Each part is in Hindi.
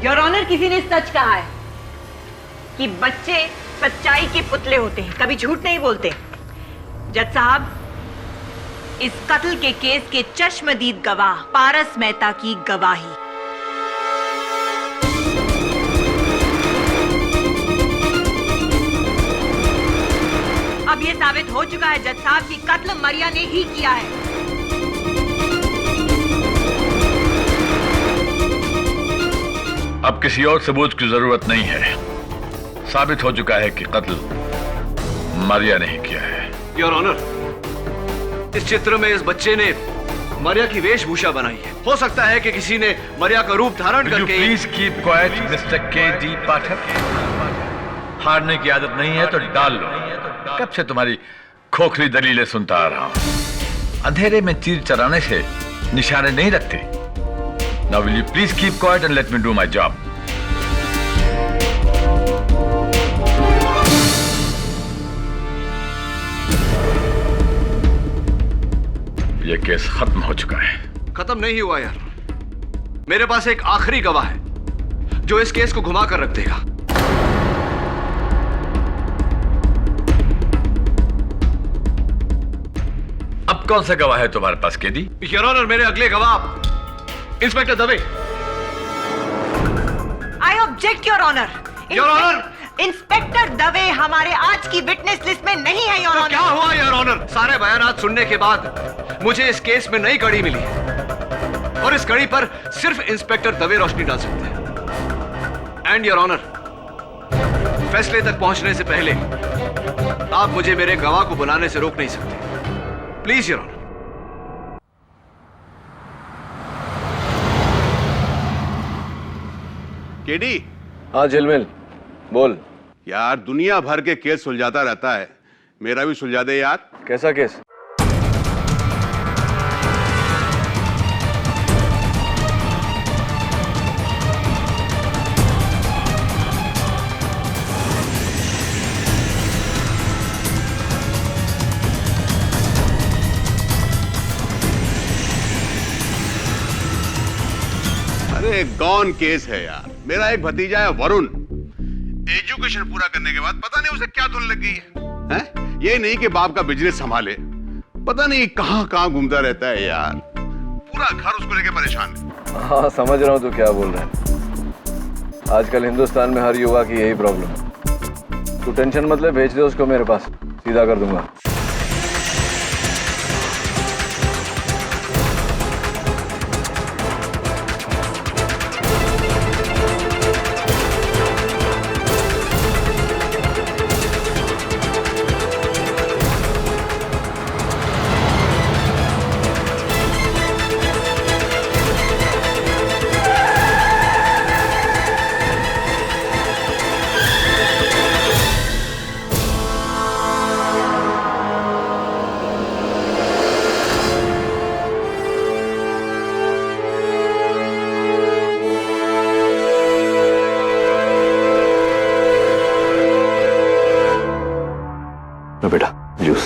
योर ऑनर, किसी ने सच कहा है कि बच्चे सच्चाई के पुतले होते हैं, कभी झूठ नहीं बोलते। जज साहब, इस कत्ल के केस के चश्मदीद गवाह पारस मेहता की गवाही। अब यह साबित हो चुका है जज साहब कि कत्ल मरिया ने ही किया है। अब किसी और सबूत की जरूरत नहीं है। साबित हो चुका है कि कत्ल मरिया ने ही किया है। योर ऑनर, इस चित्र में इस बच्चे ने मरिया की वेशभूषा बनाई है। हो सकता है कि किसी ने मरिया का रूप धारण करके। Please keep quiet mister K D. Pathak. हारने की आदत नहीं है तो डाल लो। कब से तुम्हारी खोखली दलीलें सुनता आ रहा हूं। अंधेरे में तीर चलाने से निशाने नहीं रखते। Now will you please keep quiet and let me do my job? ये केस खत्म हो चुका है। खत्म नहीं हुआ यार। मेरे पास एक आखिरी गवाह है जो इस केस को घुमा कर रख देगा। अब कौन सा गवाह है तुम्हारे पास, केडी? योर ऑनर, मेरे अगले गवाह inspector Dave. I object your honour. Your honour, inspector Dave हमारे आज की विटनेस लिस्ट में नहीं है योर ऑनर। क्या हुआ योर ऑनर? सारे बयानात सुनने के बाद मुझे इस केस में नई कड़ी मिली है और इस कड़ी पर सिर्फ इंस्पेक्टर दवे रोशनी डाल सकते हैं। एंड योर ऑनर, फैसले तक पहुंचने से पहले आप मुझे मेरे गवाह को बुलाने से रोक नहीं सकते। Please your honour. केडी। हाँ झिलमिल, बोल। यार दुनिया भर के केस सुलझाता रहता है, मेरा भी सुलझा दे यार। कैसा केस? अरे गॉन केस है यार। मेरा एक भतीजा है वरुण, एजुकेशन पूरा करने के बाद पता नहीं उसे क्या धुन लग गई है? ये नहीं कि बाप का बिजनेस संभाले, पता नहीं कहां कहां घूमता रहता है यार। पूरा घर उसको लेके परेशान है। हाँ समझ रहा हूँ तू क्या बोल रहा है। आजकल हिंदुस्तान में हर युवा की यही प्रॉब्लम है। तू टेंशन मत ले, भेज दे उसको मेरे पास, सीधा कर दूंगा। बेटा जूस।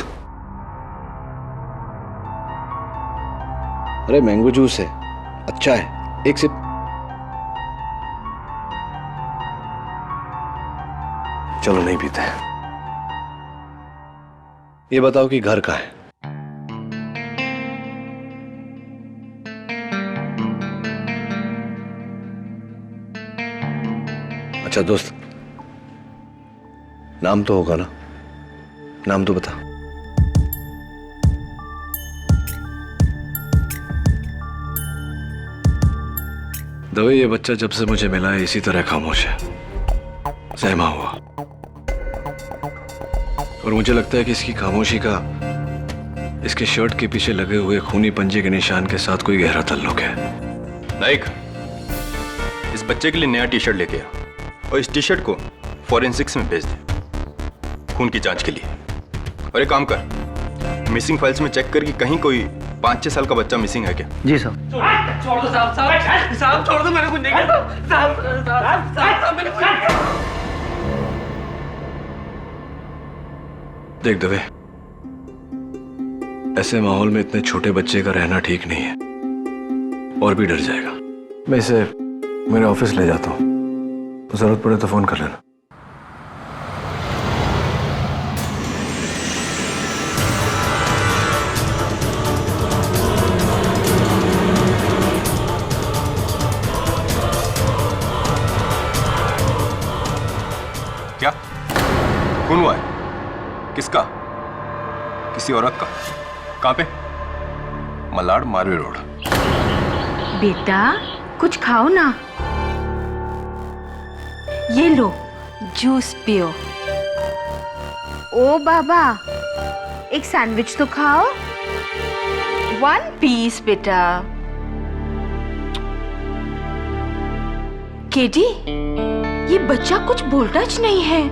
अरे मैंगो जूस है, अच्छा है, एक सिप। चलो नहीं पीते। ये बताओ कि घर कहाँ है? अच्छा दोस्त, नाम तो होगा ना? नाम तो बता। दवे, ये बच्चा जब से मुझे मिला है इसी तरह खामोश है, सहमा हुआ। और मुझे लगता है कि इसकी खामोशी का इसके शर्ट के पीछे लगे हुए खूनी पंजे के निशान के साथ कोई गहरा ताल्लुक है। नाइक, इस बच्चे के लिए नया टी शर्ट लेके आ और इस टी शर्ट को फॉरेंसिक्स में भेज दे खून की जांच के लिए। और एक काम कर, मिसिंग फाइल्स में चेक कर कि कहीं कोई 5-6 साल का बच्चा मिसिंग है क्या? जी साहब। छोड़ दो साहब, साहब छोड़ दो, मैंने कुछ नहीं किया साहब, मैंने कुछ नहीं किया। देख दवे, ऐसे माहौल में इतने छोटे बच्चे का रहना ठीक नहीं है, और भी डर जाएगा। मैं इसे मेरे ऑफिस ले जाता हूँ, जरूरत पड़े तो फोन कर लेना। क्या खून हुआ है? किसका? किसी औरत का? कहां पे? मलाड मारवी रोड। बेटा कुछ खाओ ना। ये लो जूस पियो। ओ बाबा एक सैंडविच तो खाओ। 1 पीस बेटा। केटी ये बच्चा कुछ बोलता च नहीं है,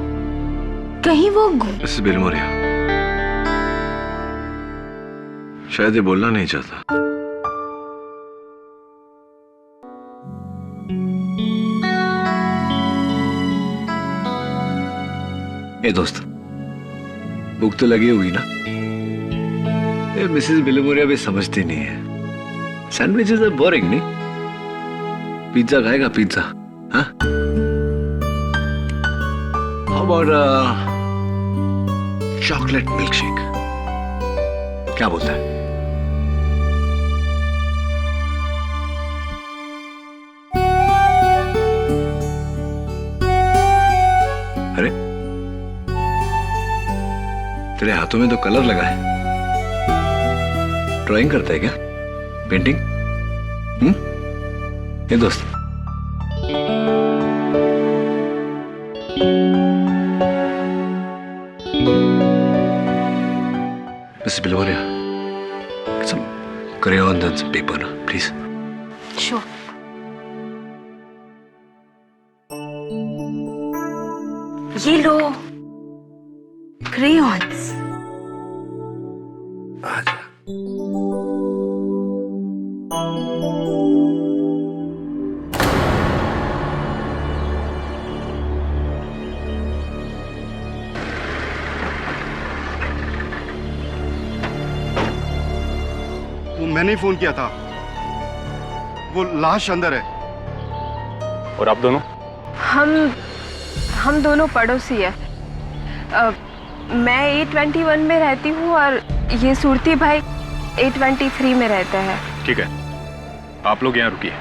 कहीं वो मिसेस बिलमोरिया, शायद ये बोलना नहीं चाहता। ए दोस्त, भूख तो लगी हुई ना? ये मिसेस बिलमोरिया भी समझती नहीं है। सैंडविचेस आर बोरिंग नहीं? पिज्जा खाएगा पिज्जा? हाँ? How about chocolate milkshake? क्या बोलता है? अरे तेरे हाथों में तो कलर लगा है। ड्राइंग करता है क्या? पेंटिंग? ये दोस्त, Mrs. Biloria, get some crayons and some paper, na, please. Sure. ये लो crayons. आजा। वो मैंने ही फोन किया था। वो लाश अंदर है। और आप दोनों? हम दोनों पड़ोसी है। मैं A21 में रहती हूँ और ये सुरती भाई A23 में रहता है। ठीक है, आप लोग यहाँ रुकिए।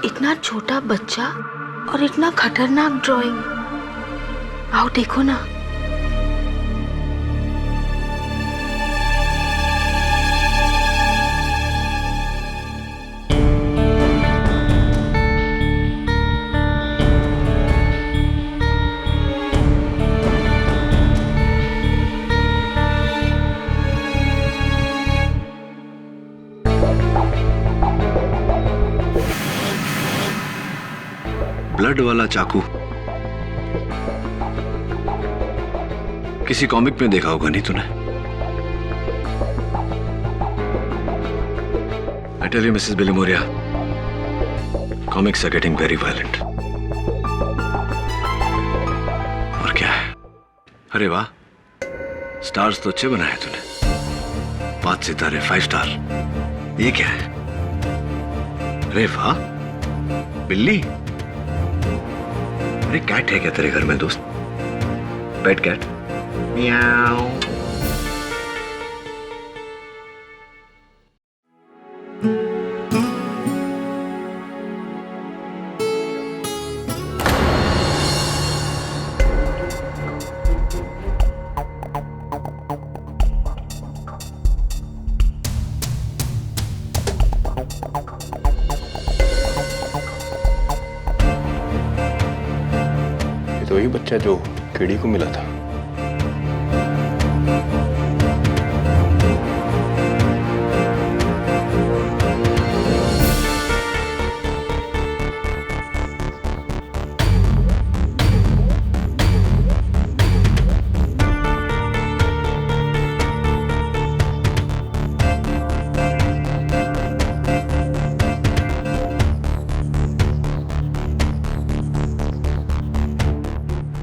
इतना छोटा बच्चा और इतना खतरनाक ड्राइंग। आओ देखो ना। ब्लड वाला चाकू किसी कॉमिक में देखा होगा नहीं तूने? I tell you, Mrs. Bilomoria, comics are getting very violent. और क्या है? अरे वाह, स्टार्स तो अच्छे बनाए तूने। 5 सितारे, 5 स्टार। ये क्या है? अरे वाह, बिल्ली। अरे कैट है क्या तेरे घर में दोस्त? पेट कैट? म्याऊ। बच्चा जो केडी को मिला था।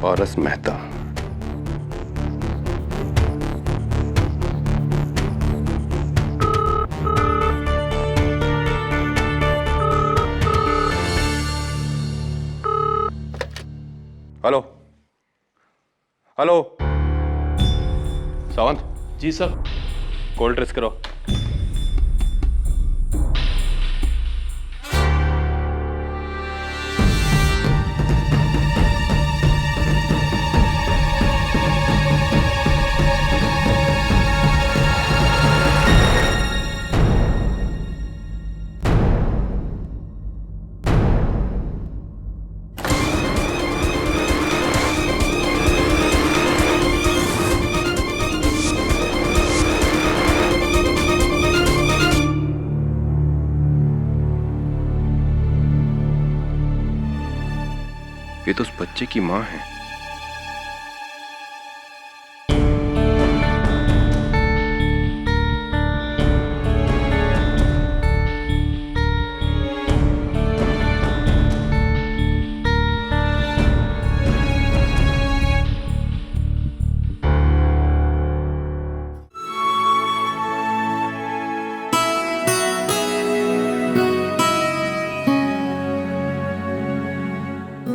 पारस मेहता। हेलो हेलो, सावंत जी सर। कॉल ट्रेस करो। ये तो उस बच्चे की माँ है।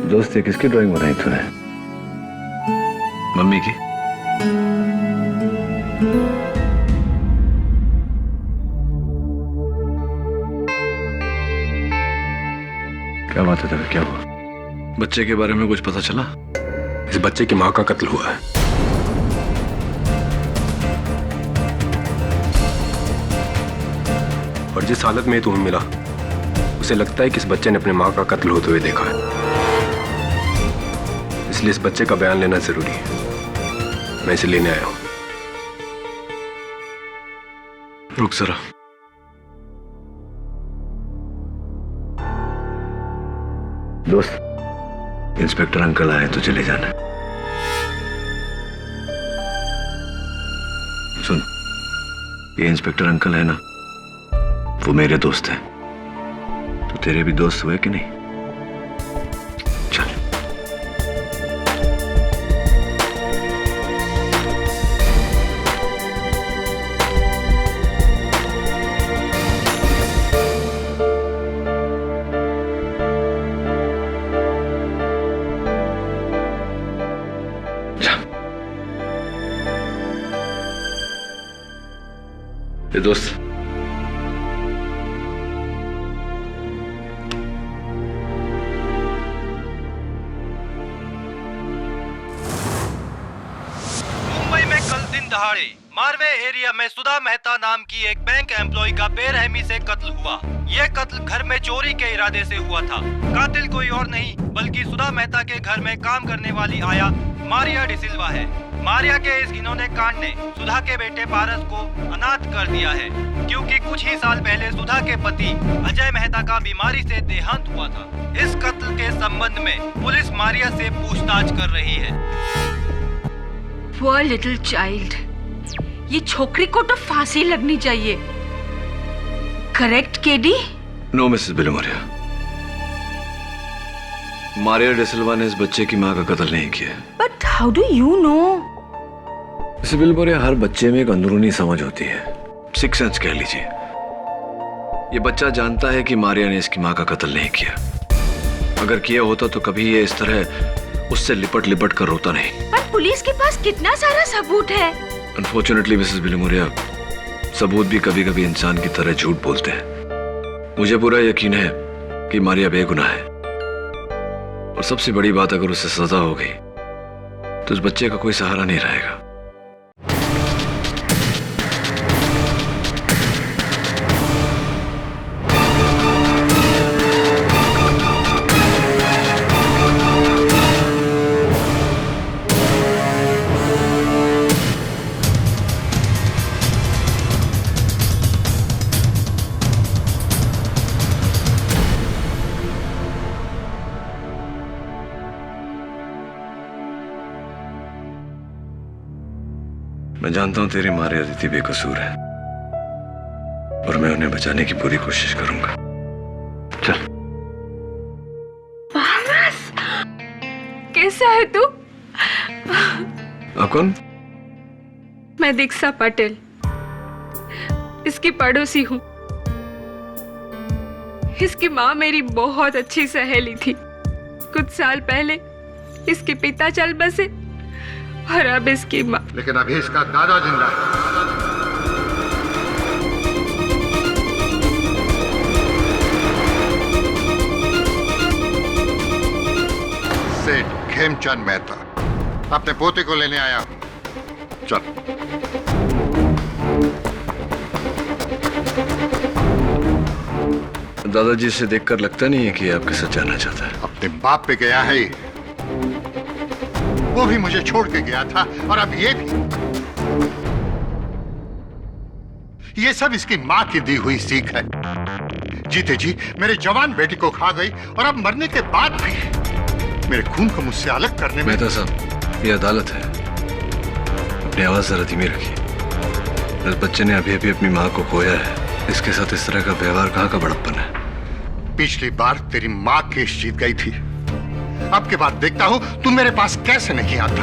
दोस्त ये किसकी ड्राइंग बनाई तूने? मम्मी की? क्या बात है तेरे, क्या हुआ? बच्चे के बारे में कुछ पता चला? इस बच्चे की माँ का कत्ल हुआ है। और जिस हालत में तुम्हें मिला, उसे लगता है कि इस बच्चे ने अपने माँ का कत्ल होते हुए देखा है। इसलिए इस बच्चे का बयान लेना जरूरी है। मैं इसे लेने आया हूं। रुक जरा। दोस्त, इंस्पेक्टर अंकल आए तो चले जाना। सुन, ये इंस्पेक्टर अंकल है ना, वो मेरे दोस्त हैं। तो तेरे भी दोस्त हुए कि नहीं? चल। ये दोस्त, मुंबई में कल दिन दहाड़े मारवे एरिया में सुधा मेहता नाम की एक बैंक एम्प्लॉय का बेरहमी से कत्ल हुआ। यह कत्ल घर में चोरी के इरादे से हुआ था। कातिल कोई और नहीं बल्कि सुधा मेहता के घर में काम करने वाली आया मारिया डिसिल्वा है। मारिया के इस घिनौने कांड ने सुधा के बेटे पारस को अनाथ कर दिया है, क्योंकि कुछ ही साल पहले सुधा के पति अजय मेहता का बीमारी से देहांत हुआ था। इस कत्ल के संबंध में पुलिस मारिया से पूछताछ कर रही है। Poor little child, ये छोकरी को तो फांसी लगनी चाहिए। Correct K D? No Mrs Bilimoria, Maria D'Silva ने इस बच्चे की मां का कत्ल नहीं किया। But how do you know? Mrs Bilimoria, हर बच्चे में एक अंदरूनी समझ होती है, सिक्स सेंस कह लीजिए। ये बच्चा जानता है कि मारिया ने इसकी मां का कत्ल नहीं किया। अगर किया होता तो कभी ये इस तरह उससे लिपट लिपट कर रोता नहीं। पर पुलिस के पास कितना सारा सबूत है। अनफॉर्चुनेटली मिसेस बिलोमोरिया, सबूत भी कभी कभी इंसान की तरह झूठ बोलते हैं। मुझे पूरा यकीन है कि मारिया बेगुनाह है, और सबसे बड़ी बात, अगर उसे सजा हो गई तो उस बच्चे का कोई सहारा नहीं रहेगा। मैं जानता हूं तेरी माँ अदिति बेकसूर है और मैं उन्हें बचाने की पूरी कोशिश करूंगा। चल। कैसा है तू? आप कौन? मैं दीक्षा पटेल, इसकी पड़ोसी हूँ। इसकी माँ मेरी बहुत अच्छी सहेली थी। कुछ साल पहले इसके पिता चल बसे और अब इसकी माँ। लेकिन अभी इसका दादा जिंदा है। सेठ खेमचंद मेहता, अपने पोते को लेने आया हूं। चल। दादाजी से देखकर लगता नहीं है कि आपके साथ जाना चाहता है। अपने बाप पे गया है, वो भी मुझे छोड़ के गया था और अब ये भी। ये सब इसकी माँ की दी हुई सीख है। जीते जी मेरे जवान बेटी को खा गई और अब मरने के बाद भी मेरे खून को मुझसे अलग करने में। मेहता साहब, ये अदालत है, अपनी आवाज जरा धीमी रखिए। इस बच्चे ने अभी अभी अपनी माँ को खोया है, इसके साथ इस तरह का व्यवहार कहाँ का बड़प्पन है? पिछली बार तेरी माँ केस जीत गई थी, अब की बार देखता हूं तू मेरे पास कैसे नहीं आता।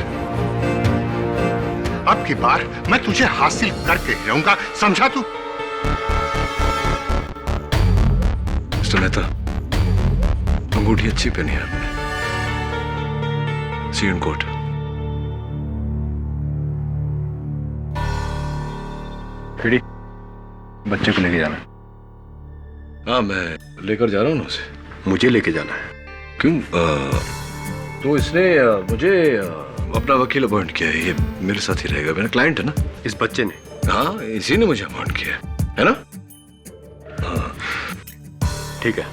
अब की बार मैं तुझे हासिल करके रहूंगा, समझा तू? मिस्टर मेहता, अंगूठी अच्छी पहनी है आपने। सी यू इन कोर्ट। खिड़ी, बच्चे को लेके जाना। हाँ, मैं लेकर जा रहा हूँ ना उसे। मुझे लेके जाना है। क्यों? तो इसने मुझे अपना वकील अपॉइंट किया है, ये मेरे साथ ही रहेगा, मेरा क्लाइंट है ना। इस बच्चे ने? हाँ, इसी ने मुझे अपॉइंट किया है ना। हाँ ठीक है।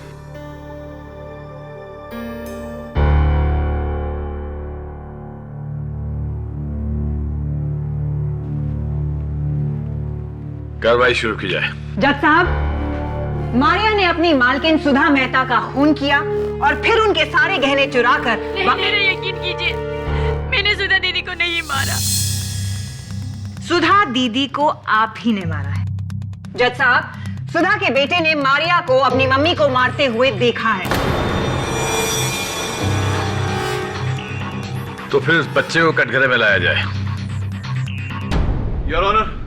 कार्रवाई शुरू की जाए। जज साहब, मारिया ने अपनी मालकिन सुधा मेहता का खून किया और फिर उनके सारे गहने चुरा कर। मेरा यकीन कीजिए, मैंने सुधा दीदी को नहीं मारा। सुधा दीदी को आप ही ने मारा है। जज साहब, सुधा के बेटे ने मारिया को अपनी मम्मी को मारते हुए देखा है। तो फिर उस बच्चे को कटघरे में लाया जाए। योर ऑनर,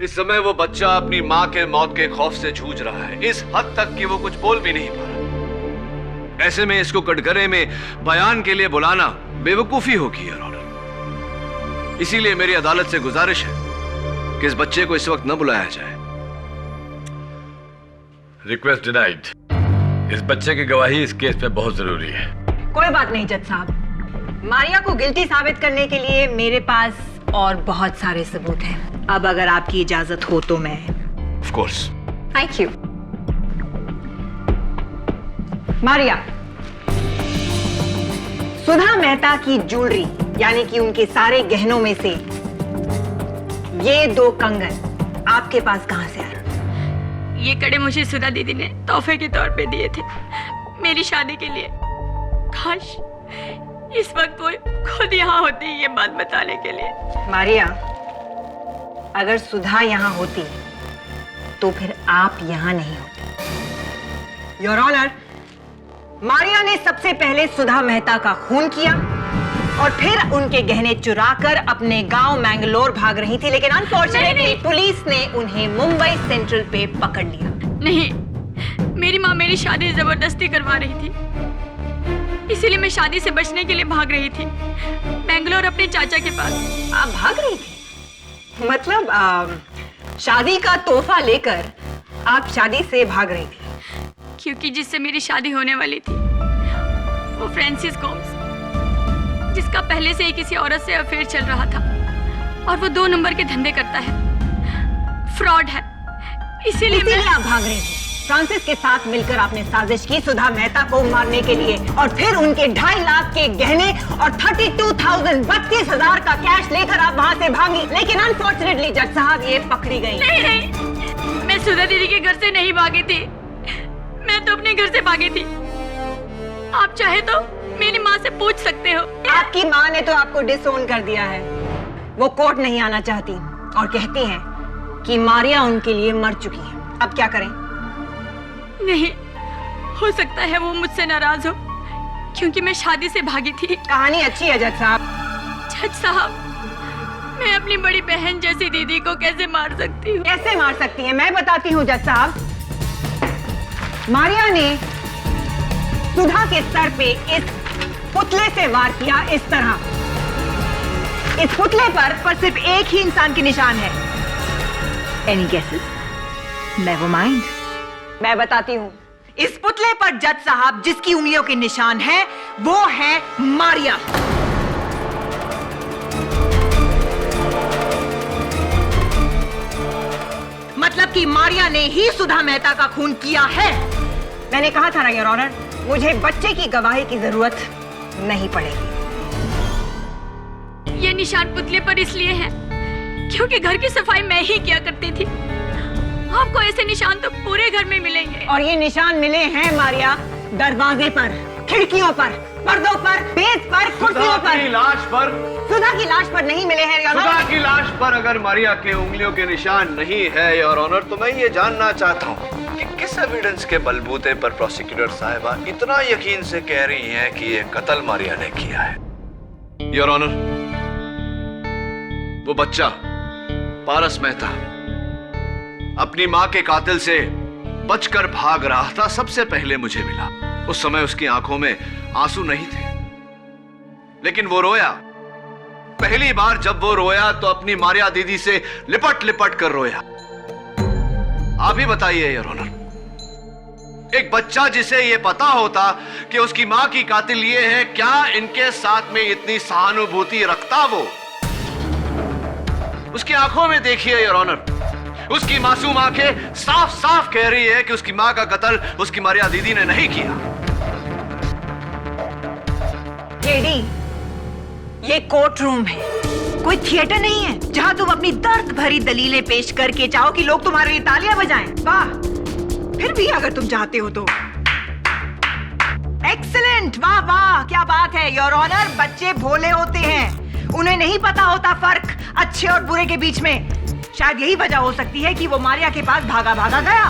इस समय वो बच्चा अपनी मां के मौत के खौफ से जूझ रहा है, इस हद तक कि वो कुछ बोल भी नहीं पा रहा। ऐसे में इसको कटघरे में बयान के लिए बुलाना बेवकूफी होगी योर ऑनर। इसीलिए मेरी अदालत से गुजारिश है कि इस बच्चे को इस वक्त न बुलाया जाए। Request denied. इस बच्चे की गवाही इस केस में बहुत जरूरी है। कोई बात नहीं जज साहब, मारिया को गिल्टी साबित करने के लिए मेरे पास और बहुत सारे सबूत हैं। अब अगर आपकी इजाजत हो तो मैं। Of course. Thank you. Maria, Sudha Mehta की ज्वेलरी यानी कि उनके सारे गहनों में से ये 2 कंगन आपके पास कहां से आए? ये कड़े मुझे सुधा दीदी ने तोहफे के तौर पे दिए थे मेरी शादी के लिए। काश इस वक्त वो खुद यहाँ होती ये बात बताने के लिए। मारिया, अगर सुधा यहाँ होती तो फिर आप यहाँ नहीं होते। योर ऑनर, मारिया ने सबसे पहले सुधा मेहता का खून किया और फिर उनके गहने चुराकर अपने गांव मैंगलोर भाग रही थी, लेकिन अनफॉर्चुनेटली पुलिस ने उन्हें मुंबई सेंट्रल पे पकड़ लिया। नहीं, मेरी माँ मेरी शादी जबरदस्ती करवा रही थी, इसीलिए मैं शादी से बचने के लिए भाग रही थी बेंगलोर अपने चाचा के पास। आप भाग रही थी? मतलब शादी का तोहफा लेकर आप शादी से भाग रही थी? क्योंकि जिससे मेरी शादी होने वाली थी वो फ्रांसिस गोम्स, जिसका पहले से ही किसी औरत से अफेयर चल रहा था और वो 2 नंबर के धंधे करता है, फ्रॉड है। इसीलिए आप भाग रही थी। फ्रांसिस के साथ मिलकर आपने साजिश की सुधा मेहता को मारने के लिए और फिर उनके 2.5 लाख के गहने और 32,000 का कैश लेकर आप वहां से भागी। लेकिन अनफॉर्चुनेटली जज साहब ये पकड़ी गई। नहीं, मैं सुधा दीदी के घर से नहीं भागी थी, मैं तो अपने घर से भागी थी। आप चाहे तो मेरी माँ से पूछ सकते हो। आपकी माँ ने तो आपको डिसोन कर दिया है। वो कोर्ट नहीं आना चाहती और कहती हैं कि मारिया उनके लिए मर चुकी है। अब क्या करें? नहीं, हो सकता है वो मुझसे नाराज हो क्योंकि मैं शादी से भागी थी। कहानी अच्छी है जज साहब। जज साहब, मैं अपनी बड़ी बहन जैसी दीदी को कैसे मार सकती हूँ? कैसे मार सकती हैं? मैं बताती हूँ जज साहब। मारिया ने सुधा के सर पे इस पुतले से वार किया, इस तरह। इस पुतले पर सिर्फ एक ही इंसान के निशान है। Any guesses? Never mind. मैं बताती हूँ। इस पुतले पर जज साहब जिसकी उंगलियों के निशान है वो है मारिया। मतलब कि मारिया ने ही सुधा मेहता का खून किया है। मैंने कहा था ना योर ऑनर, मुझे बच्चे की गवाही की जरूरत नहीं पड़ेगी। ये निशान पुतले पर इसलिए है क्योंकि घर की सफाई मैं ही किया करती थी। आपको ऐसे निशान तो पूरे घर में मिलेंगे। और ये निशान मिले हैं मारिया दरवाजे पर, खिड़कियों पर, पर्दों पर, मेज पर, कुर्सियों पर। लाश पर? सुधा की लाश पर नहीं मिले हैं योर ऑनर। सुधा की लाश पर अगर मारिया के उंगलियों के निशान नहीं है योर ऑनर, तो मैं ये जानना चाहता हूँ कि किस एविडेंस के बलबूते पर प्रोसिक्यूटर साहिबा इतना यकीन से कह रही हैं कि ये कत्ल मारिया ने किया है। योर ऑनर, वो बच्चा पारस मेहता अपनी मां के कातिल से बचकर भाग रहा था, सबसे पहले मुझे मिला। उस समय उसकी आंखों में आंसू नहीं थे, लेकिन वो रोया। पहली बार जब वो रोया तो अपनी मारिया दीदी से लिपट लिपट कर रोया। आप ही बताइए योर ऑनर, एक बच्चा जिसे ये पता होता कि उसकी मां की कातिल ये है, क्या इनके साथ में इतनी सहानुभूति रखता? वो उसकी आंखों में देखिए योर ऑनर, उसकी मासूम आंखें साफ साफ कह रही है कि उसकी मां का कत्ल उसकी मारिया दीदी ने नहीं किया। केडी, ये कोर्ट रूम है, कोई थिएटर नहीं है जहां तुम अपनी दर्द भरी दलीलें पेश करके चाहो कि लोग तुम्हारे लिए तालियां बजाएं। वाह, फिर भी अगर तुम चाहते हो तो। एक्सीलेंट, वाह वाह, क्या बात है योर ऑनर। बच्चे भोले होते हैं, उन्हें नहीं पता होता फर्क अच्छे और बुरे के बीच में। शायद यही वजह हो सकती है कि वो मारिया के पास भागा भागा गया।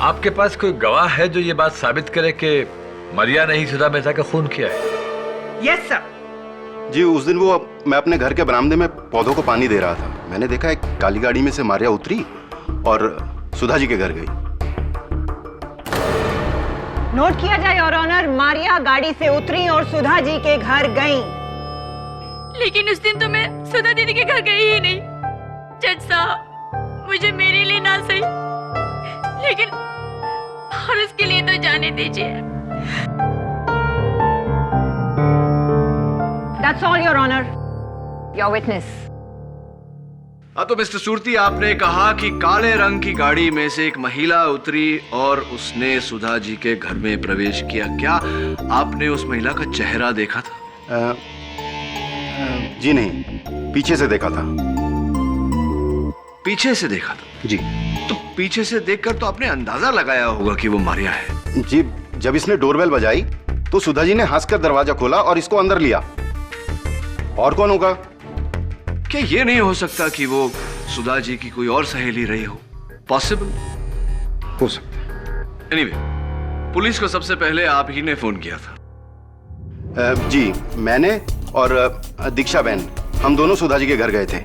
आपके पास कोई गवाह है जो ये बात साबित करे कि मारिया ने ही सुधा मेहता का खून किया है? Yes sir. जी, उस दिन मैं अपने घर के बरामदे में पौधों को पानी दे रहा था। मैंने देखा एक काली गाड़ी में से मारिया उतरी और सुधा जी के घर गई। नोट किया जाए योर ऑनर, मारिया गाड़ी से उतरी और सुधा जी के घर गई। लेकिन उस दिन तो मैं सुधा दीदी के घर गई ही नहीं। जज साहब, मुझे मेरे लिए ना सही, लेकिन पारस के लिए तो जाने दीजिए। That's all, Your Honor. Your witness. हाँ, तो मिस्टर सूरती, आपने कहा कि काले रंग की गाड़ी में से एक महिला उतरी और उसने सुधा जी के घर में प्रवेश किया। क्या आपने उस महिला का चेहरा देखा था? जी नहीं, पीछे से देखा था। पीछे से देखा था? जी। तो पीछे से देखकर तो आपने अंदाजा लगाया होगा कि वो मारिया है। जी, जब इसने डोरबेल बजाई तो सुधा जी ने हंसकर दरवाजा खोला और इसको अंदर लिया। और कौन होगा? क्या ये नहीं हो सकता कि वो सुधा जी की कोई और सहेली रही हो? पॉसिबल हो सकता। एनीवे, पुलिस को सबसे पहले आप ही ने फोन किया था। जी, मैंने और दीक्षा बहन, हम दोनों सुधा जी के घर गए थे।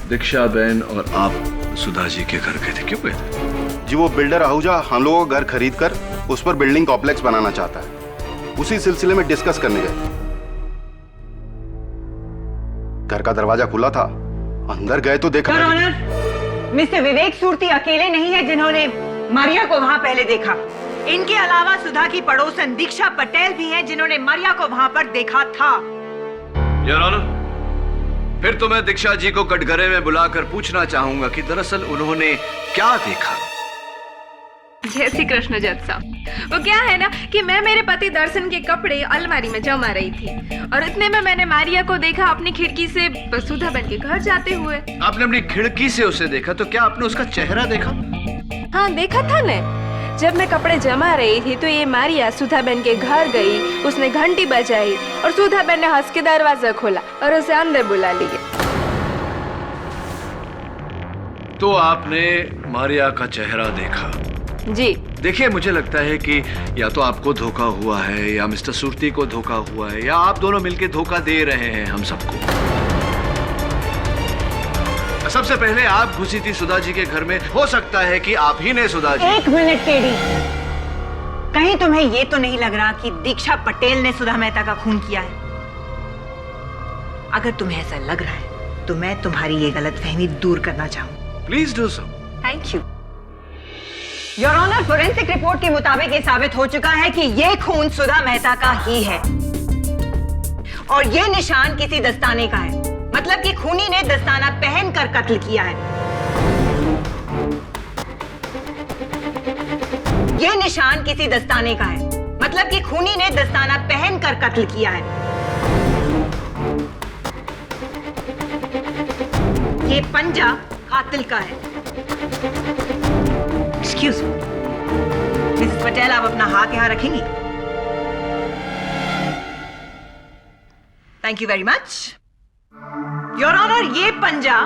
दीक्षा बहन और आप सुधा जी के घर गए थे? क्यों गए थे? जी, वो बिल्डर आहूजा हम लोगों का घर खरीद कर उस पर बिल्डिंग कॉम्प्लेक्स बनाना चाहता है। उसी सिलसिले में डिस्कस करने गए। घर का दरवाजा खुला था, अंदर गए तो देखा। योर ऑनर, मिस्टर विवेक सूरती अकेले नहीं है जिन्होंने मारिया को वहां पहले देखा। इनके अलावा सुधा की पड़ोसन दीक्षा पटेल भी हैं जिन्होंने मारिया को वहां पर देखा था। योर ऑनर, फिर तो मैं दीक्षा जी को कटघरे में बुलाकर पूछना चाहूंगा कि दरअसल उन्होंने क्या देखा। जय श्री कृष्ण जज साहब। वो क्या है ना कि मैं मेरे पति दर्शन के कपड़े अलमारी में जमा रही थी और इतने में मैंने मारिया को देखा अपनी खिड़की से सुधा बहन के घर जाते हुए। आपने अपनी खिड़की से उसे देखा, तो क्या आपने उसका चेहरा देखा? हाँ, देखा था न। जब मैं कपड़े जमा रही थी तो ये मारिया सुधा बहन के घर गई, उसने घंटी बजाई और सुधा बहन ने हंस के दरवाजा खोला और उसे अंदर बुला लिया। तो आपने मारिया का चेहरा देखा? जी। देखिए, मुझे लगता है कि या तो आपको धोखा हुआ है या मिस्टर सुरती को धोखा हुआ है या आप दोनों मिलकर धोखा दे रहे हैं हम सबको। सबसे पहले आप घुसी थी सुधा जी के घर में, हो सकता है कि आप ही ने सुधा जी। एक मिनट केडी, कहीं तुम्हें ये तो नहीं लग रहा कि दीक्षा पटेल ने सुधा मेहता का खून किया है? अगर तुम्हें ऐसा लग रहा है तो मैं तुम्हारी ये गलतफहमी दूर करना चाहूँ। Please do so. Thank you. Your honour, forensic report के मुताबिक ये साबित हो चुका है कि ये खून सुधा मेहता का ही है और ये निशान किसी दस्ताने का है। मतलब कि खूनी ने दस्ताना पहनकर कत्ल किया है। ये निशान किसी दस्ताने का है। मतलब कि खूनी ने दस्ताना पहनकर कत्ल किया है। ये पंजा कातिल का है। एक्सक्यूज मी, मिसेस पटेल, आप अपना हाथ यहां रखेंगी? Thank you very much. Your honour, ये पंजा,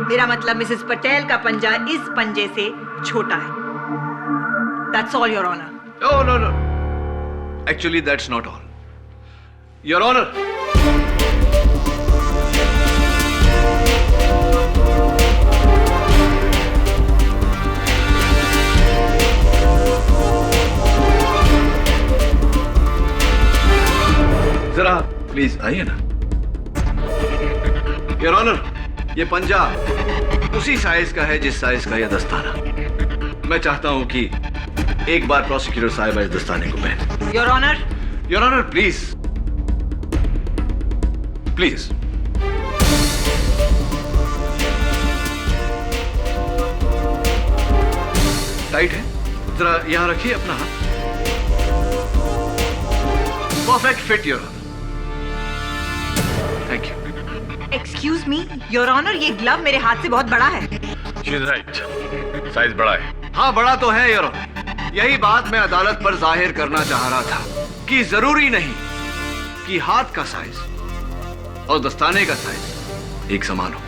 मेरा मतलब मिसेस पटेल का पंजा, इस पंजे से छोटा है। That's all your honour. No no no, actually that's not all your honour. जरा प्लीज आइए ना। योर ऑनर, ये पंजा उसी साइज का है जिस साइज का यह दस्ताना। मैं चाहता हूं कि एक बार प्रोसिक्यूटर साहब इस दस्ताने को पहने। Your honour. Your honour, please please. Tight है, जरा यहां रखिए अपना हाथ। Perfect fit your honour. Thank you. Excuse me your honour, ये ग्लव मेरे हाथ से बहुत बड़ा है। शी इज राइट, साइज बड़ा है। हाँ, बड़ा तो है योर ऑनर। यही बात मैं अदालत पर जाहिर करना चाह रहा था कि जरूरी नहीं कि हाथ का साइज और दस्ताने का साइज एक समान हो।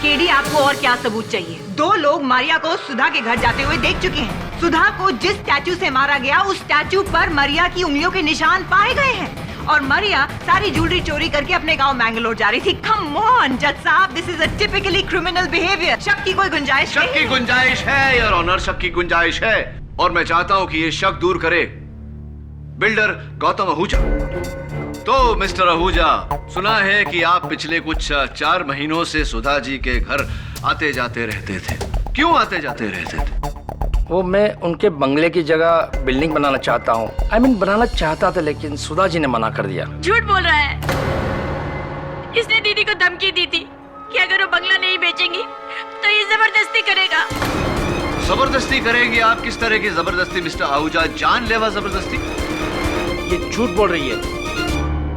केडी, आपको और क्या सबूत चाहिए? 2 लोग मारिया को सुधा के घर जाते हुए देख चुके हैं। सुधा को जिस स्टैचू से मारा गया, उस स्टैचू पर मारिया की उंगलियों के निशान पाए गए हैं और मारिया सारी ज्वेलरी चोरी करके अपने गांव मैंगलोर जा रही थी। कम ऑन जज साहब, this is a typically criminal behaviour. शक की कोई गुंजाइश नहीं। शक की गुंजाइश है योर ऑनर, शक की गुंजाइश है और मैं चाहता हूं कि ये शक दूर करे बिल्डर गौतम आहूजा। तो मिस्टर आहूजा, सुना है कि आप पिछले कुछ 4 महीनों से सुधा जी के घर आते जाते रहते थे। क्यों आते जाते रहते थे? वो मैं उनके बंगले की जगह बिल्डिंग बनाना चाहता हूँ। I mean, बनाना चाहता था, लेकिन सुधा जी ने मना कर दिया। झूठ बोल रहा है। इसने दीदी को धमकी दी थी कि अगर वो बंगला नहीं बेचेंगी तो ये जबरदस्ती करेगा। जबरदस्ती करेंगे? आप किस तरह की जबरदस्ती मिस्टर आहूजा? जानलेवा जबरदस्ती? ये झूठ बोल रही है,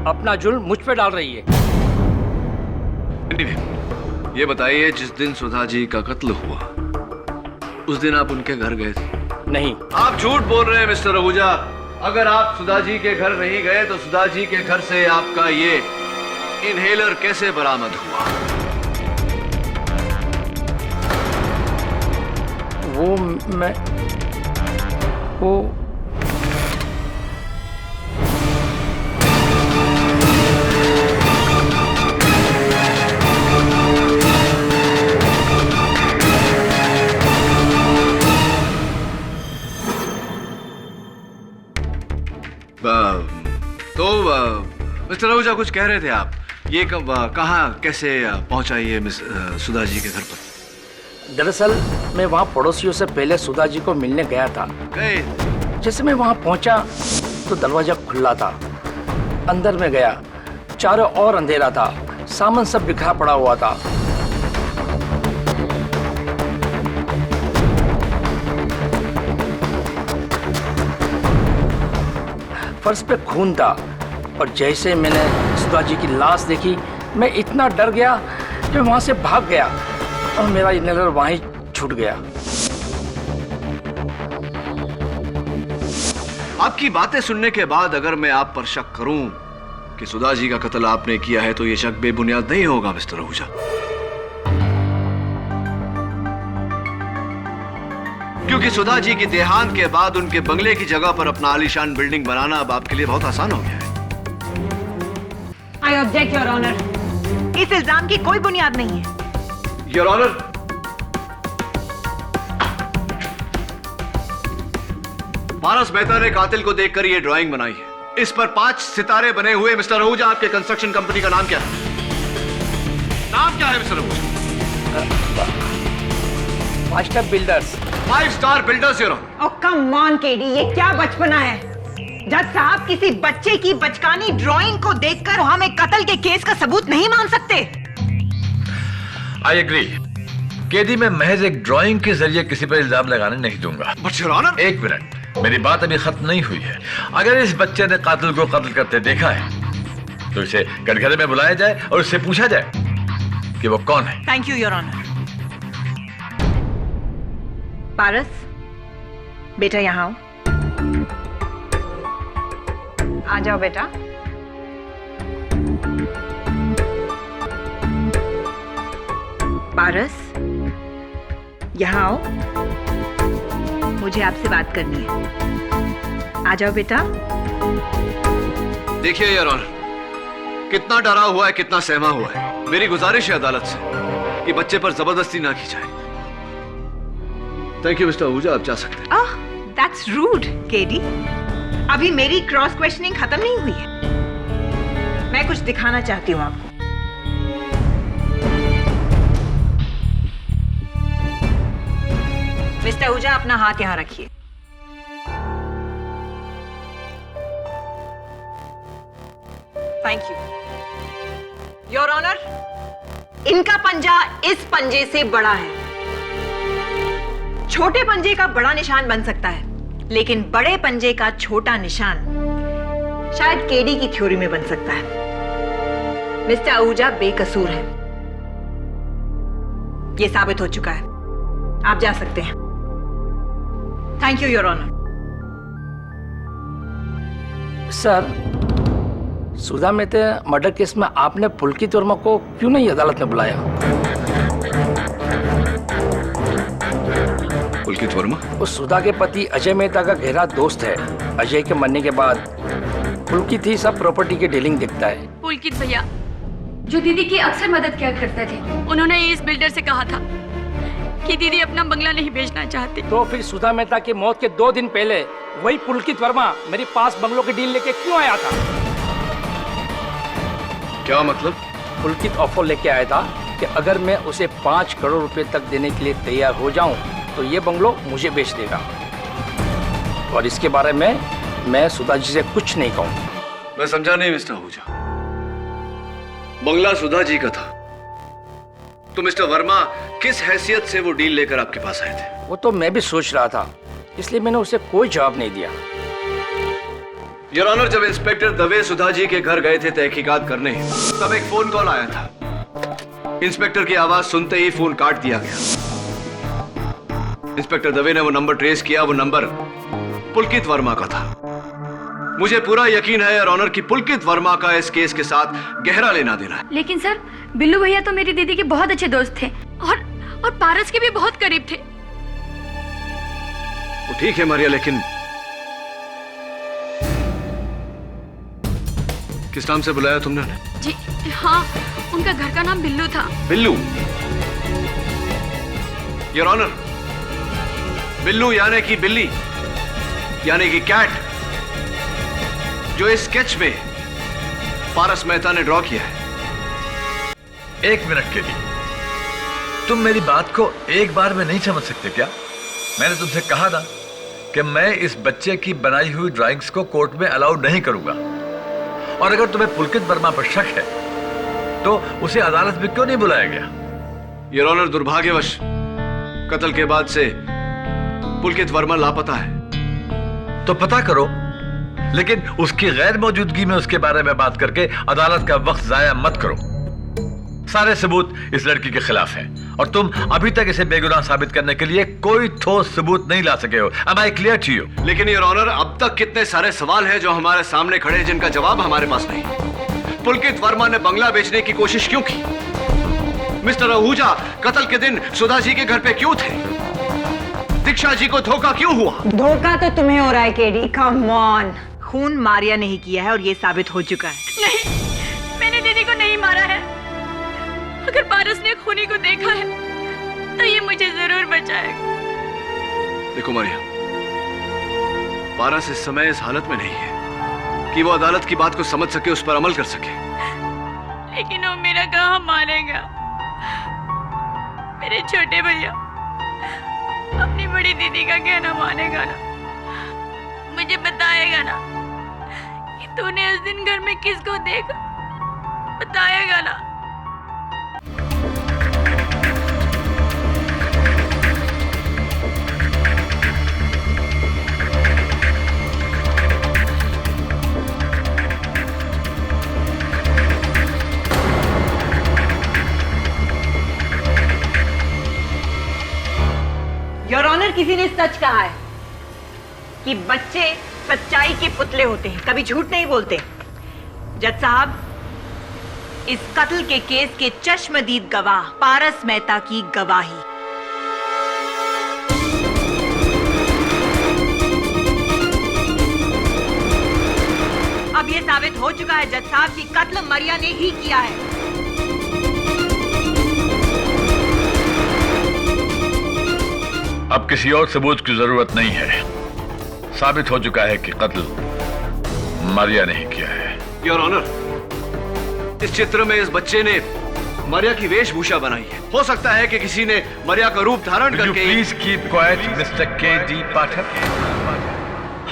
अपना जुल्म मुझ पे डाल रही है। ये बताइए, जिस दिन सुधा जी का कत्ल हुआ उस दिन आप उनके घर गए थे? नहीं। आप झूठ बोल रहे हैं मिस्टर आहूजा। अगर आप सुधा जी के घर नहीं गए तो सुधा जी के घर से आपका ये इनहेलर कैसे बरामद हुआ? वो तो मिस्टर आहूजा, कुछ कह रहे थे आप। ये कब, कहाँ, कैसे पहुंचा ये मिस सुधा जी के घर पर? दरअसल मैं वहाँ पड़ोसियों से पहले सुधा जी को मिलने गया था। जैसे मैं वहाँ पहुँचा तो दरवाजा खुला था। अंदर में गया, चारों ओर अंधेरा था, सामान सब बिखरा पड़ा हुआ था। फर्श पे खून था और जैसे मैंने सुधा जी की लाश देखी, मैं इतना डर गया कि वहां से भाग गया और मेरा इनहेलर वहीं छूट गया। आपकी बातें सुनने के बाद अगर मैं आप पर शक करूं कि सुधा जी का कत्ल आपने किया है तो यह शक बेबुनियाद नहीं होगा मिस्टर आहूजा। क्योंकि सुधा जी की देहांत के बाद उनके बंगले की जगह पर अपना आलीशान बिल्डिंग बनाना अब आपके लिए बहुत आसान हो गया है। I object your honour. इस इल्जाम की कोई बुनियाद नहीं है। योर ऑनर, पारस मेहता ने कातिल को देखकर यह ड्राइंग बनाई है। इस पर 5 सितारे बने हुए। मिस्टर आहूजा, आपके कंस्ट्रक्शन कंपनी का नाम क्या है? नाम क्या है mister Ahuja? 5 star builders. 5 star builders your honour. Oh come on KD, ये क्या बचपना है? जज साहब, किसी बच्चे की बचकानी ड्राइंग को देखकर हम एक कत्ल के केस का सबूत नहीं मान सकते। I agree. केडी, मैं महज एक ड्राइंग के जरिए किसी पर इल्जाम लगाने नहीं दूंगा। बट योर ऑनर, एक मिनट, मेरी बात अभी खत्म नहीं हुई है। अगर इस बच्चे ने कातिल को कत्ल करते देखा है तो इसे कटघरे में बुलाया जाए और उससे पूछा जाए कि वो कौन है। Thank you your honour. Paras, बेटा यहाँ आओ। आ जाओ बेटा। पारस, यहाँ आओ, मुझे आपसे बात करनी है। आ जाओ बेटा। देखिए योर ऑनर, कितना डरा हुआ है, कितना सहमा हुआ है। मेरी गुजारिश है अदालत से कि बच्चे पर जबरदस्ती ना की जाए। थैंक यू मिस्टर आहूजा, आप जा सकते हैं। ओह, दैट्स रूड केडी। अभी मेरी क्रॉस क्वेश्चनिंग खत्म नहीं हुई है। मैं कुछ दिखाना चाहती हूँ आपको। मिस्टर आहूजा, अपना हाथ यहां रखिए। Thank you your honour. इनका पंजा इस पंजे से बड़ा है। छोटे पंजे का बड़ा निशान बन सकता है, लेकिन बड़े पंजे का छोटा निशान शायद केडी की थ्योरी में बन सकता है। मिस्टर आहूजा बेकसूर है, यह साबित हो चुका है। आप जा सकते हैं। Thank you your honour. Sir, Sudha Mehta murder case में आपने पुलकित वर्मा को क्यों नहीं अदालत में बुलाया? पुलकित वर्मा? वो सुधा के पति अजय मेहता का गहरा दोस्त है। अजय के मरने के बाद पुलकित ही सब प्रॉपर्टी की डीलिंग देखता है। पुलकित भैया, जो दीदी की अक्सर मदद किया करते थे, उन्होंने इस बिल्डर से कहा था कि दीदी अपना बंगला नहीं बेचना चाहती। तो फिर सुधा मेहता की मौत के 2 दिन पहले वही पुलकित वर्मा मेरे पास बंगलों की डील लेके क्यों आया था? क्या मतलब? पुलकित ऑफर लेके आया था कि अगर मैं उसे 5 करोड़ रुपए तक देने के लिए तैयार हो जाऊं तो ये बंगलो मुझे बेच देगा। और इसके बारे में मैं सुधा जी से कुछ नहीं कहूँ। मैं समझा नहीं मिस्टर आहूजा। बंगला सुधा जी का था तो मिस्टर वर्मा किस हैसियत से वो डील लेकर आपके पास आए थे? वो तो मैं भी सोच रहा था, इसलिए मैंने उसे कोई जवाब नहीं दिया। योर ऑनर, जब इंस्पेक्टर दवे सुधा जी के घर गए थे तहकीकात करने, तब एक फोन कॉल आया था। इंस्पेक्टर की आवाज सुनते ही फोन काट दिया गया। इंस्पेक्टर दवे ने वो नंबर ट्रेस किया। वो नंबर पुलकित वर्मा का था। मुझे पूरा यकीन है योर ऑनर कि पुलकित वर्मा का इस केस के साथ गहरा लेना देना है। लेकिन सर, बिल्लू भैया तो मेरी दीदी के बहुत अच्छे दोस्त थे और पारस के भी बहुत करीब थे। वो ठीक है मारिया, लेकिन किस नाम से बुलाया तुमने? जी हाँ, उनका घर का नाम बिल्लू था। बिल्लू? योर ऑनर, बिल्लू यानी कि बिल्ली, यानी कि कैट, जो इस स्केच में पारस मेहता ने ड्रॉ किया है। एक मिनट के लिए, तुम मेरी बात को एक बार में नहीं समझ सकते क्या? मैंने तुमसे कहा था कि मैं इस बच्चे की बनाई हुई ड्राइंग्स को कोर्ट में अलाउ नहीं करूंगा। और अगर तुम्हें पुलकित वर्मा पर शक है तो उसे अदालत में क्यों नहीं बुलाया गया? योर ऑनर, दुर्भाग्यवश कत्ल के बाद से पुलकित वर्मा लापता है। तो पता करो, लेकिन उसकी गैर मौजूदगी में उसके बारे में बात करके अदालत का वक्त जाया मत करो। सारे सबूत इस लड़की के खिलाफ हैं और तुम अभी तक इसे बेगुनाह साबित करने के लिए कोई ठोस सबूत नहीं ला सके हो। Am I clear to you? लेकिन योर ऑनर, अब तक कितने सारे सवाल हैं जो हमारे सामने खड़े हैं जिनका जवाब हमारे पास नहीं। पुलकित वर्मा ने बंगला बेचने की कोशिश क्यों की? मिस्टर आहूजा कत्ल के दिन सुधा जी के घर पे क्यों थे? दीक्षा जी को धोखा क्यों हुआ? धोखा तो तुम्हें हो रहा है केडी, कम ऑन। खून मारिया नहीं किया है और ये साबित हो चुका है। नहीं, मैंने दीदी को नहीं मारा है। अगर पारस ने खूनी को देखा है तो ये मुझे जरूर बचाएगा। देखो मारिया, पारस इस समय इस हालत में नहीं है कि वो अदालत की बात को समझ सके, उस पर अमल कर सके। लेकिन वो मेरा कहाँ मानेगा? मेरे छोटे भैया अपनी बड़ी दीदी का कहना मानेगा ना? मुझे बताएगा ना कि तूने उस दिन घर में किसको देखा? बताएगा ना? योर ऑनर, किसी ने सच कहा है कि बच्चे सच्चाई के पुतले होते हैं, कभी झूठ नहीं बोलते। जज साहब, इस कत्ल के केस के चश्मदीद गवाह पारस मेहता की गवाही। अब यह साबित हो चुका है जज साहब कि कत्ल मरिया ने ही किया है। अब किसी और सबूत की जरूरत नहीं है। साबित हो चुका है कि कत्ल मारिया ने ही किया है। योर ऑनर, इस चित्र में इस बच्चे ने मारिया की वेशभूषा बनाई है। हो सकता है कि किसी ने मारिया का रूप धारण करके। Please keep quiet mister K D. Pathak.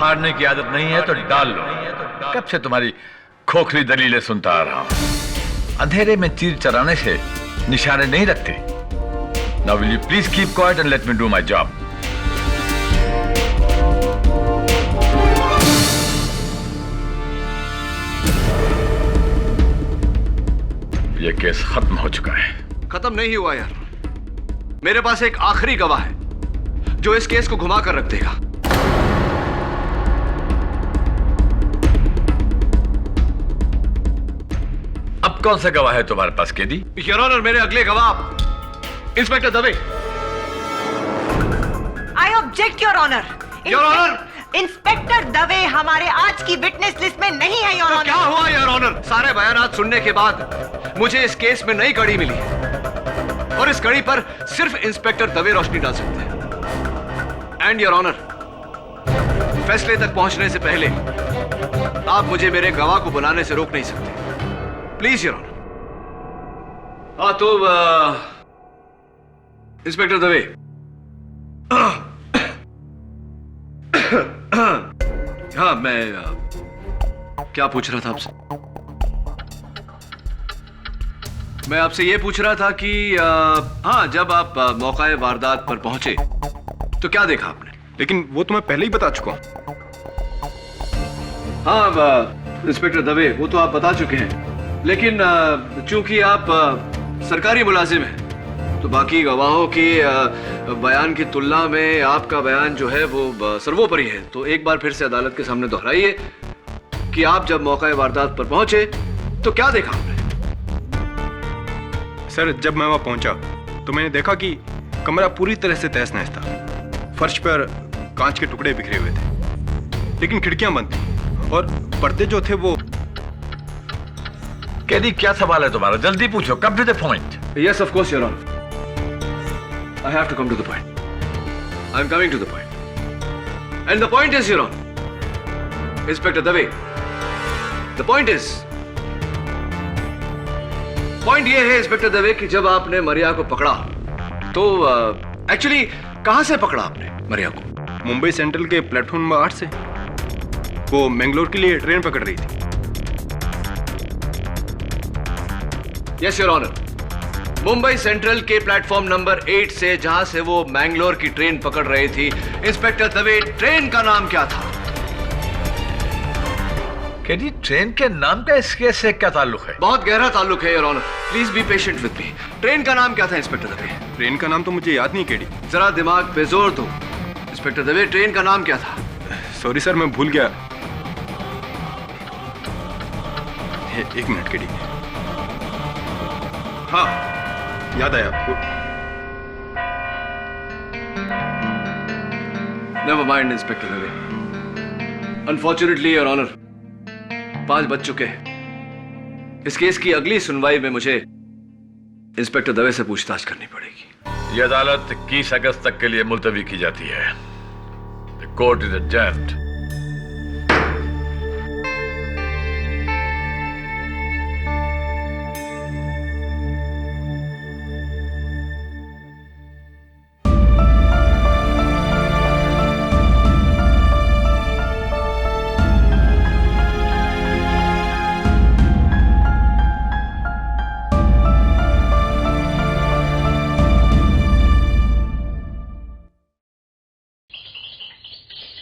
हारने की आदत नहीं है तो डाल लो। कब से तुम्हारी खोखली दलीलें सुनता आ रहा हूं। अंधेरे में तीर चलाने से निशाने नहीं रखते। Now will you please keep quiet and let me do my job? ये केस खत्म हो चुका है। खत्म नहीं हुआ यार। मेरे पास एक आखिरी गवाह है जो इस केस को घुमा कर रख देगा। अब कौन सा गवाह है तुम्हारे पास केडी? योर ऑनर, मेरे अगले गवाह inspector Dave. I object your honour. Your honour, inspector Dave हमारे आज की विटनेस लिस्ट में नहीं है योर ऑनर। क्या हुआ योर ऑनर? सारे बयानात सुनने के बाद मुझे इस केस में नई कड़ी मिली है और इस कड़ी पर सिर्फ इंस्पेक्टर दवे रोशनी डाल सकते हैं। एंड योर ऑनर, फैसले तक पहुंचने से पहले आप मुझे मेरे गवाह को बुलाने से रोक नहीं सकते। Please your honour. हाँ तो इंस्पेक्टर दवे, हाँ मैं क्या पूछ रहा था आपसे? मैं आपसे ये पूछ रहा था कि हाँ, जब आप मौका वारदात पर पहुंचे तो क्या देखा आपने? लेकिन वो तो मैं पहले ही बता चुका हूं। हाँ इंस्पेक्टर दवे, वो तो आप बता चुके हैं, लेकिन चूंकि आप सरकारी मुलाजिम हैं तो बाकी गवाहों के बयान की तुलना में आपका बयान जो है वो सर्वोपरि है। तो एक बार फिर से अदालत के सामने दोहराइए कि आप जब मौका वारदात पर पहुंचे तो क्या देखा आपने? सर, जब मैं वहां पहुंचा तो मैंने देखा कि कमरा पूरी तरह से तहस नहस था। फर्श पर कांच के टुकड़े बिखरे हुए थे, लेकिन खिड़कियां बंद थी और पर्दे जो थे वो। केडी, क्या सवाल है तुम्हारा? जल्दी पूछो, come to the point. Yes, of course, Your Honor. I have to come to the point. I'm coming to the point. And the point is, Your Honor, Inspector Dave, the point is, point ये है इंस्पेक्टर दवे कि जब आपने मरिया को पकड़ा तो एक्चुअली कहां से पकड़ा आपने मरिया को? मुंबई सेंट्रल के प्लेटफॉर्म नंबर 8 से। वो मैंगलोर के लिए ट्रेन पकड़ रही थी। Yes your honour, Mumbai central के प्लेटफॉर्म नंबर 8 से, जहां से वो मैंगलोर की ट्रेन पकड़ रही थी। इंस्पेक्टर दवे, ट्रेन का नाम क्या था? केडी, ट्रेन के नाम का इस केस से क्या ताल्लुक है? बहुत गहरा ताल्लुक है your honour. Please be patient with me. Train का नाम क्या था इंस्पेक्टर दवे? ट्रेन का नाम तो मुझे याद नहीं केडी। जरा दिमाग पे जोर दो इंस्पेक्टर दवे, ट्रेन का नाम क्या था? सॉरी सर, मैं भूल गया। एक मिनट केडी। हाँ, याद आया आपको। Never mind inspector Dave. Unfortunately your honour, 5 बज चुके हैं। इस केस की अगली सुनवाई में मुझे इंस्पेक्टर दवे से पूछताछ करनी पड़ेगी। ये अदालत 21 अगस्त तक के लिए मुलतवी की जाती है। The court is adjourned.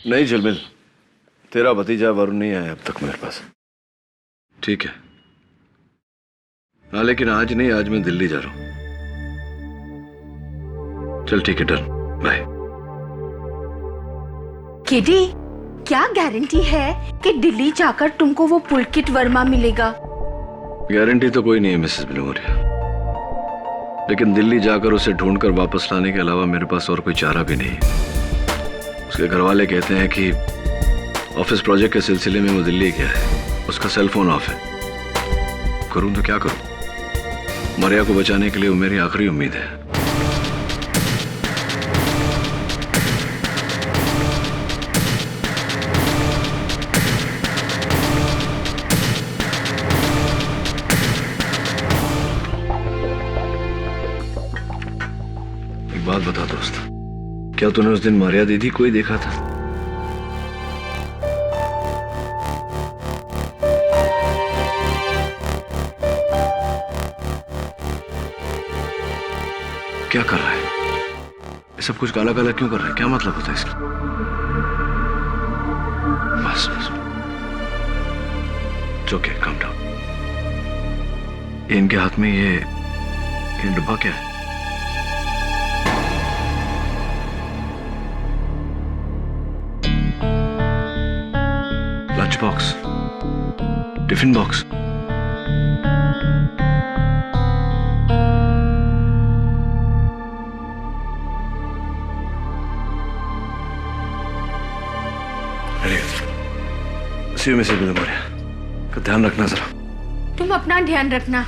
नहीं झिलमिल, तेरा भतीजा वरुण नहीं आया अब तक मेरे पास। ठीक है। हाँ, लेकिन आज नहीं, आज मैं दिल्ली जा रहा हूं। चल ठीक है, डन, बाय। केडी, क्या गारंटी है कि दिल्ली जाकर तुमको वो पुलकित वर्मा मिलेगा? गारंटी तो कोई नहीं है मिसेस बिलोमोरिया, लेकिन दिल्ली जाकर उसे ढूंढकर वापस लाने के अलावा मेरे पास और कोई चारा भी नहीं है। उसके घर वाले कहते हैं कि ऑफिस प्रोजेक्ट के सिलसिले में वो दिल्ली गया है, उसका सेल फोन ऑफ है। करूं तो क्या करूं? मरिया को बचाने के लिए वो मेरी आखिरी उम्मीद है। एक बात बता दोस्त, क्या तूने उस दिन मारिया दीदी को ही देखा था? क्या कर रहा है? ये सब कुछ काला काला क्यों कर रहा है? क्या मतलब होता है इसका? बस बस, ओके, काम डाउन। इनके हाथ में ये डब्बा क्या है? Lunch box, tiffin box. See you Mrs Bilimoria, का ध्यान रखना जरा। तुम अपना ध्यान रखना।